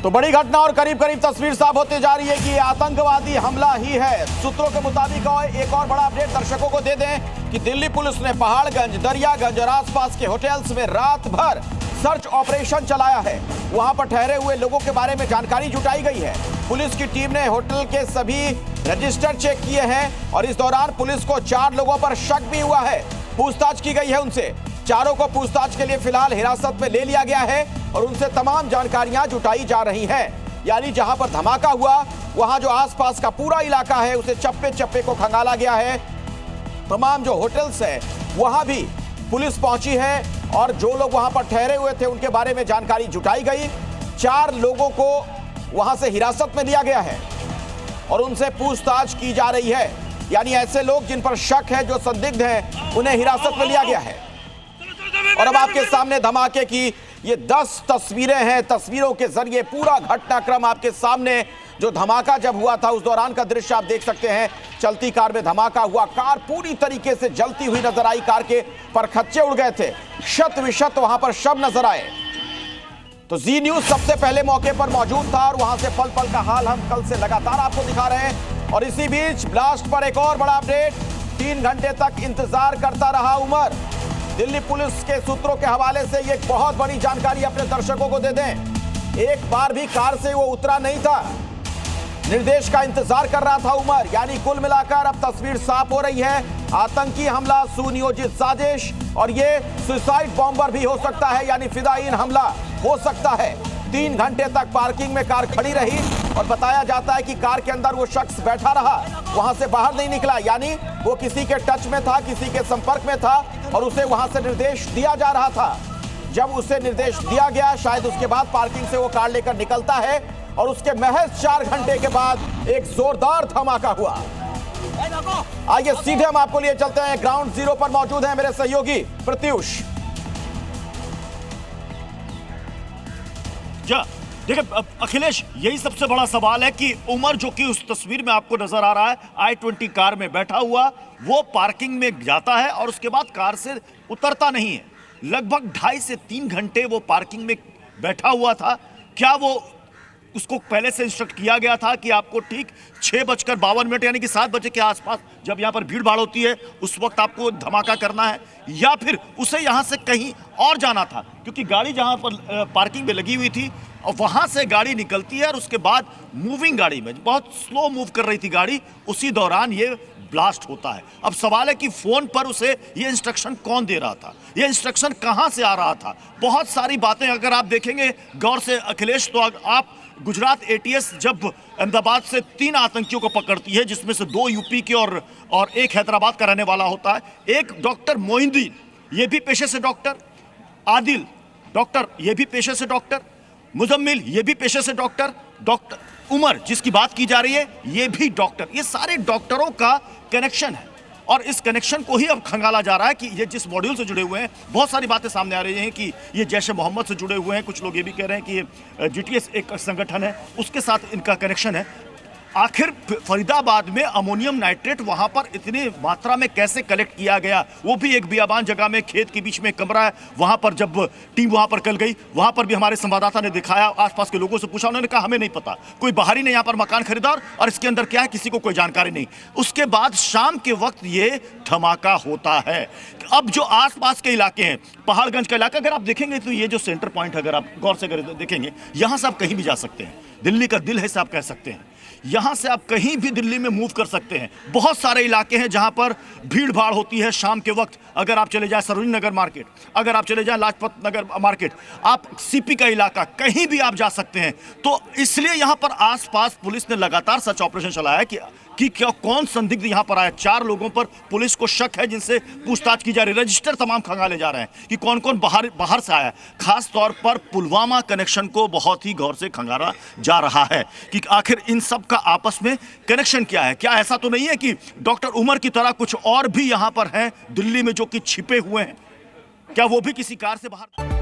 तो बड़ी घटना और करीब करीब तस्वीर साफ होती जा रही है कि आतंकवादी हमला ही है। सूत्रों के मुताबिक एक और बड़ा अपडेट दर्शकों को दे दें कि दिल्ली पुलिस ने पहाड़गंज, दरियागंज और आसपास के होटल्स में रात भर सर्च ऑपरेशन चलाया है। वहां पर ठहरे हुए लोगों के बारे में जानकारी जुटाई गई है। पुलिस की टीम ने होटल के सभी रजिस्टर चेक किए हैं और इस दौरान पुलिस को 4 लोगों पर शक भी हुआ है। पूछताछ की गई है उनसे। चारों को पूछताछ के लिए फिलहाल हिरासत में ले लिया गया है और उनसे तमाम जानकारियां जुटाई जा रही हैं। यानी जहां पर धमाका हुआ वहां जो आसपास का पूरा इलाका है उसे चप्पे चप्पे को खंगाला गया है। तमाम जो होटल्स है वहां भी पुलिस पहुंची है और जो लोग वहां पर ठहरे हुए थे उनके बारे में जानकारी जुटाई गई। 4 लोगों को वहां से हिरासत में लिया गया है और उनसे पूछताछ की जा रही है। यानी ऐसे लोग जिन पर शक है, जो संदिग्ध हैं, उन्हें हिरासत में लिया गया है। और अब आपके सामने धमाके की ये 10 तस्वीरें हैं। तस्वीरों के जरिए पूरा घटनाक्रम आपके सामने, जो धमाका जब हुआ था उस दौरान का दृश्य आप देख सकते हैं। चलती कार में धमाका हुआ, कार पूरी तरीके से जलती हुई नजर आई, कार के परखच्चे उड़ गए थे, शत विशत वहां पर शव नजर आए। तो जी न्यूज सबसे पहले मौके पर मौजूद था और वहां से पल पल का हाल हम कल से लगातार आपको दिखा रहे हैं। और इसी बीच ब्लास्ट पर एक और बड़ा अपडेट। 3 घंटे तक इंतजार करता रहा उमर। दिल्ली पुलिस के सूत्रों के हवाले से ये बहुत बड़ी जानकारी अपने दर्शकों को दे दें। एक बार भी कार से वो उतरा नहीं था, निर्देश का इंतजार कर रहा था उमर। यानी कुल मिलाकर अब तस्वीर साफ हो रही है। आतंकी हमला, सुनियोजित साजिश और ये सुसाइड बॉम्बर भी हो सकता है, यानी फिदायीन हमला हो सकता है। 3 घंटे तक पार्किंग में कार खड़ी रही और बताया जाता है कि कार के अंदर वो शख्स बैठा रहा, वहां से बाहर नहीं निकला। यानी वो किसी के टच में था, किसी के संपर्क में था और उसे वहां से निर्देश दिया जा रहा था। जब उसे निर्देश दिया गया, शायद उसके बाद पार्किंग से वो कार लेकर निकलता है और उसके महज 4 घंटे के बाद एक जोरदार धमाका हुआ। आइए सीधे हम आपको लिए चलते हैं। ग्राउंड जीरो पर मौजूद है मेरे सहयोगी प्रत्युष। देखिए अखिलेश, यही सबसे बड़ा सवाल है कि उमर जो कि उस तस्वीर में आपको नजर आ रहा है i20 कार में बैठा हुआ, वो पार्किंग में जाता है और उसके बाद कार से उतरता नहीं है। लगभग 2.5 से 3 घंटे वो पार्किंग में बैठा हुआ था। क्या वो उसको पहले से इंस्ट्रक्ट किया गया था कि आपको ठीक 6:52 यानी कि 7 बजे के आसपास, जब यहाँ पर भीड़ भाड़ होती है, उस वक्त आपको धमाका करना है, या फिर उसे यहाँ से कहीं और जाना था? क्योंकि गाड़ी जहाँ पर पार्किंग में लगी हुई थी और वहाँ से गाड़ी निकलती है और उसके बाद मूविंग गाड़ी में, बहुत स्लो मूव कर रही थी गाड़ी, उसी दौरान ये ब्लास्ट होता है। अब सवाल है कि फोन पर उसे ये इंस्ट्रक्शन कौन दे रहा था, ये इंस्ट्रक्शन कहाँ से आ रहा था? बहुत सारी बातें अगर आप देखेंगे गौर से अखिलेश, तो आप गुजरात ATS जब अहमदाबाद से 3 आतंकियों को पकड़ती है, जिसमें से 2 यूपी के और 1 हैदराबाद का रहने वाला होता है। एक डॉक्टर मोइनुद्दीन, ये भी पेशे से डॉक्टर, आदिल डॉक्टर, ये भी पेशे से डॉक्टर, मुजम्मिल, ये भी पेशे से डॉक्टर, डॉक्टर उमर जिसकी बात की जा रही है, ये भी डॉक्टर। ये सारे डॉक्टरों का कनेक्शन है और इस कनेक्शन को ही अब खंगाला जा रहा है कि ये जिस मॉड्यूल से जुड़े हुए हैं। बहुत सारी बातें सामने आ रही हैं कि ये जैश ए मोहम्मद से जुड़े हुए हैं। कुछ लोग ये भी कह रहे हैं कि ये GTS एक संगठन है, उसके साथ इनका कनेक्शन है। आखिर फरीदाबाद में अमोनियम नाइट्रेट वहां पर इतनी मात्रा में कैसे कलेक्ट किया गया? वो भी एक बियाबान जगह में, खेत के बीच में कमरा है। वहां पर जब टीम वहां पर कल गई, वहां पर भी हमारे संवाददाता ने दिखाया, आसपास के लोगों से पूछा, उन्होंने कहा हमें नहीं पता, कोई बाहरी ने यहाँ पर मकान खरीदा और इसके अंदर क्या है किसी को कोई जानकारी नहीं। उसके बाद शाम के वक्त ये धमाका होता है। अब जो आसपास के इलाके हैं, पहाड़गंज का इलाका अगर आप देखेंगे तो ये जो सेंटर पॉइंट, अगर आप गौर से देखेंगे, यहां से आप कहीं भी जा सकते हैं। दिल्ली का दिल है इसे आप कह सकते हैं। यहां से आप कहीं भी दिल्ली में मूव कर सकते हैं। बहुत सारे इलाके हैं जहां पर भीड़ भाड़ होती है शाम के वक्त। अगर आप चले जाएं सरोजिनी नगर मार्केट, अगर आप चले जाएं लाजपत नगर मार्केट, आप CP का इलाका, कहीं भी आप जा सकते हैं। तो इसलिए यहां पर आसपास पुलिस ने लगातार सर्च ऑपरेशन चलाया कि क्या कौन संदिग्ध यहां पर आया। 4 लोगों पर पुलिस को शक है जिनसे पूछताछ की जा रही है। रजिस्टर तमाम खंगाले जा रहे हैं कि कौन कौन बाहर से आया है। खास तौर पर पुलवामा कनेक्शन को बहुत ही गौर से खंगाला जा रहा है कि आखिर इन सब का आपस में कनेक्शन क्या है। क्या ऐसा तो नहीं है कि डॉक्टर उमर की तरह कुछ और भी यहां पर हैं दिल्ली में जो कि छिपे हुए हैं? क्या वो भी किसी कार से बाहर